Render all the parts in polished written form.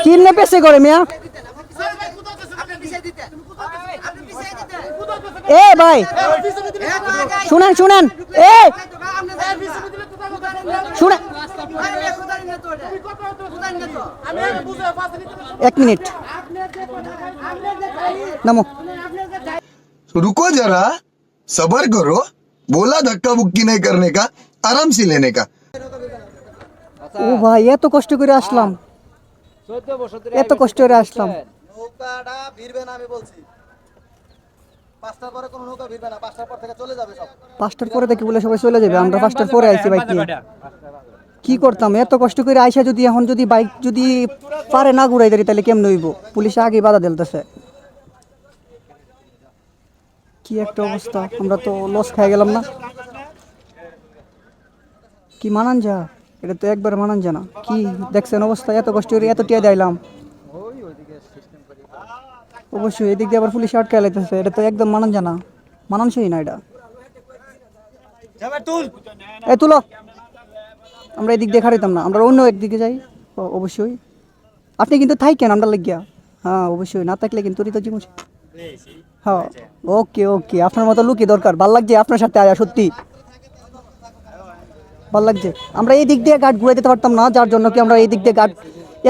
কিনে পেছে করে মিয়া এ ভাই শুনেন শুনেন এ শুনেন 1 মিনিট নামো रुको जरा सबर करो बोला धक्का बुक्की नहीं करने का आराम से लेने का ও ভাই এত কষ্ট করে আসলাম এত কষ্ট করে আসলাম নৌকাটা ভিড়বে না আমি বলছি 5টার পরে কোনো নৌকা ভিড়বে না 5টার পর থেকে চলে যাবে সব 5টার পরে দেখি বলে সবাই চলে যাবে আমরা 5টার পরে আইছি বাইক নিয়ে কি করতাম এত কষ্ট করে আইসা যদি এখন যদি বাইক যদি পারে না ঘুরাই দেরি তাহলে কেমন হইব পুলিশ আগে বাধা দিলতেছে কি একটা অবস্থা আমরা তো লস খাই গেলাম না কি মানান যা এটা তো একবার মানান যা না কি দেখছেন অবস্থা এত কষ্ট করে এত টিয়া দিলাম অবশ্যই এদিক দিয়ে আবার পুলিশ আটকে লাইতেছে এটা তো একদম মানান যা না মানানসই না এটা এই তুলো আমরা এদিক দিয়ে খাড়িতাম না আমরা অন্য একদিকে যাই অবশ্যই আপনি কিন্তু থাকেন আমরা লাগিয়া হ্যাঁ অবশ্যই না থাকলে কিন্তু তো জীবন হ্যাঁ ওকে ওকে আপনার মতো লুকি দরকার ভাল লাগছে আপনার সাথে আয়া সত্যি ভাল লাগছে আমরা এই দিক দিয়ে গার্ড ঘুরে দিতে পারতাম না যার জন্য কি আমরা এই দিক দিয়ে গার্ড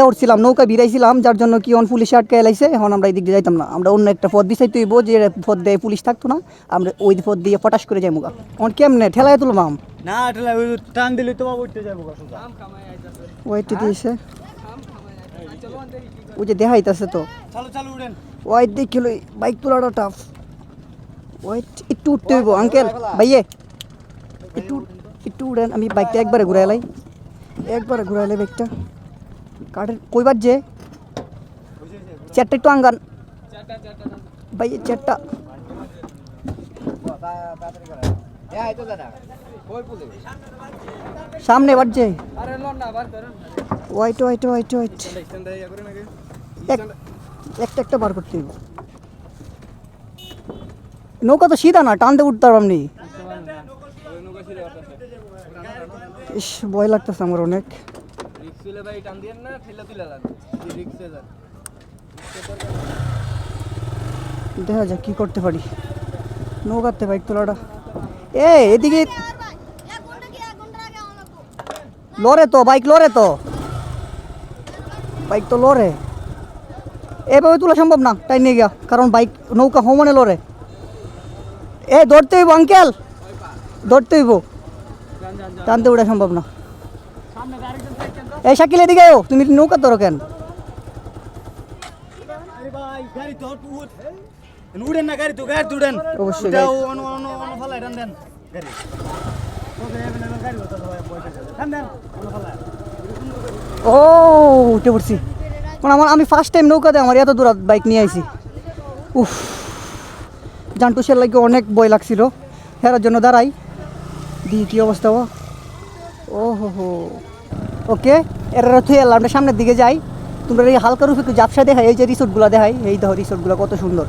উঠছিলাম নৌকা ভিড়াইছিলাম যার জন্য কি অন পুলিশ আটকে এলাইছে এখন আমরা এই দিক দিয়ে যাইতাম না আমরা অন্য একটা পথ দিছাই তুইব যে পথ দিয়ে পুলিশ থাকতো না আমরা ওই পথ দিয়ে পটাশ করে যাই মুগা অন কেমনে ঠেলায় তুলবাম না ঠেলা ওই টান দিলে তো উঠতে যাবো সোজা ওইটি দিয়েছে ওই যে দেখাইতেছে তো চলো চলো উড়েন ওই দেখিল বাইক তোলাটা টাফ ওই একটু উঠতে হইব আঙ্কেল ভাইয়ে একটু একটু উড়েন আমি বাইকটা একবারে ঘুরাইলাই বাইকটা কাঠের কইবার যে চেটটা একটু আঙ্গান ভাইয়ে চেটটা সামনে বাজছে ওয়াইট ওয়াইট ওয়াইট ওয়াইট একটা একটা বার করতে হইব নৌকা তো সিধা না টানতে উঠতে পারবাম নি ইস ভয় লাগতেছে আমার অনেক দেখা যাক কি করতে পারি নৌকাতে বাইক তোলাটা এদিকে লরে তো বাইক তো লরে এভাবে তোলা সম্ভব না তাই নিয়ে গিয়া কারণ বাইক নৌকা হোমনে লরে ধরতে হইব আঙ্কেল ধরতে হইব টানতে ওঠা সম্ভব না এই শাকিল এদিকে তুমি নৌকা ধরো কেন উড়েন না গাড়ি তো গাড়ি উড়েন অবশ্যই ও উঠে পড়ছি আমি ফার্স্ট টাইম নৌকাতে আমার এত দূর বাইক নিয়ে আইছি উফ জান্টুসের লাগে অনেক ভয় লাগছিল হেরার জন্য দাঁড়াই দি কি অবস্থা ও হো ওকে এরা থুয়ে এলাম আমরা সামনের দিকে যাই তোমরা এই হালকা রূপে একটু জাপসা দেখাই এই যে রিসোর্টগুলো দেখাই এই দেখো রিসোর্টগুলো কত সুন্দর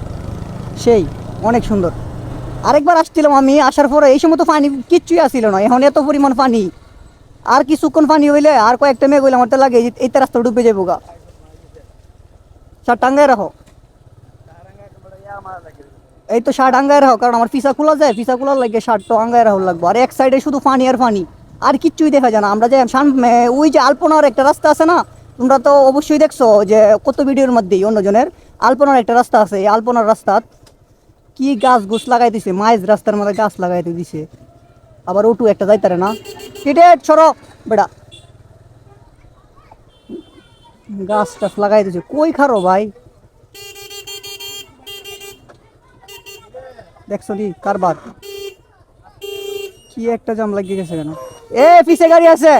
সেই অনেক সুন্দর আরেকবার আসছিলাম আমি আসার পরে এই সময় তো পানি কিচ্ছুই আসছিল না এখন এত পরিমাণ পানি আর কিছুক্ষণ পানি হইলে আর কয়েকটা মেঘ হইলে আমার তো লাগে এইটা রাস্তা ডুবে যাবো গা স্যার টাঙ্গায় রাখো এই তো শার্ট আঙ্গায় রাখো কারণ আমার ফিসা খোলা যায় ফিসা খোলার লাগে শার্ট তো আঙ্গায় রাখো লাগবো আর এক সাইডে শুধু পানি আর পানি আর কিচ্ছুই দেখা যায় না আমরা যে ওই যে আলপনার একটা রাস্তা আছে না তোমরা তো অবশ্যই দেখছো যে কত ভিডিওর মধ্যেই অন্যজনের আলপনার একটা রাস্তা আছে এই আলপনার রাস্তা কি গাছ গুছ লাগাই দিছে মাইজ রাস্তার মধ্যে গাছ লাগাইতে দিছে আবার ওটু একটা যাইতারে না কেটে ছড়ো বেটা গাছ টাছ লাগাই দিছে কই খারো ভাই দেখছো নি কারবার কি একটা জাম লাগিয়ে গেছে কেন পিছে গাড়ি আছে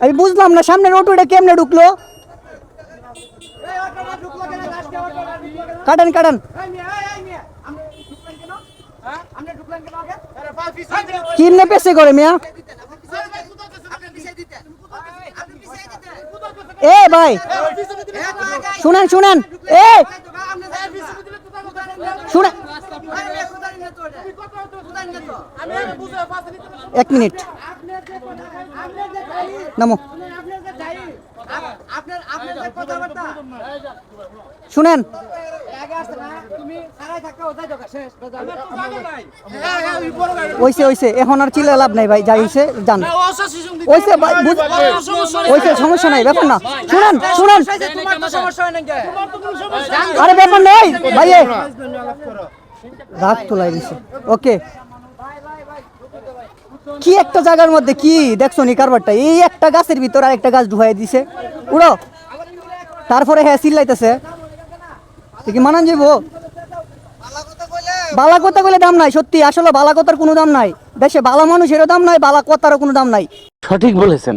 আমি বুঝলাম না সামনের অটোটা কেমনে ঢুকলো কাটেন কিনে পেছে করে মিয়া ভাই শুনেন শুনে 1 মিনিট নামো শুনেন ওইসে এখন আর চিল্লা লাভ নাই ভাই যাই হইছে জান ওইসে ওইসে সমস্যা নাই ব্যাপার না শুনেন আরে ব্যাপার নেই ভাইয়ে রাগ তোলাই দিছে ওকে কি একটা জায়গার মধ্যে কি দেখছো নি কারবারটা এই একটা গাছের ভিতর আর একটা গাছ ঢুকাই দিছে উড়ো তারপরে হ্যাঁ চিল্লাইতেছে কি মানান যাবো বালা কথা বলে দাম নাই সত্যি আসলে বালা কথার কোনো দাম নাই দেশে বালা মানুষেরও দাম নাই বালা কথারও কোনো দাম নাই সঠিক বলেছেন।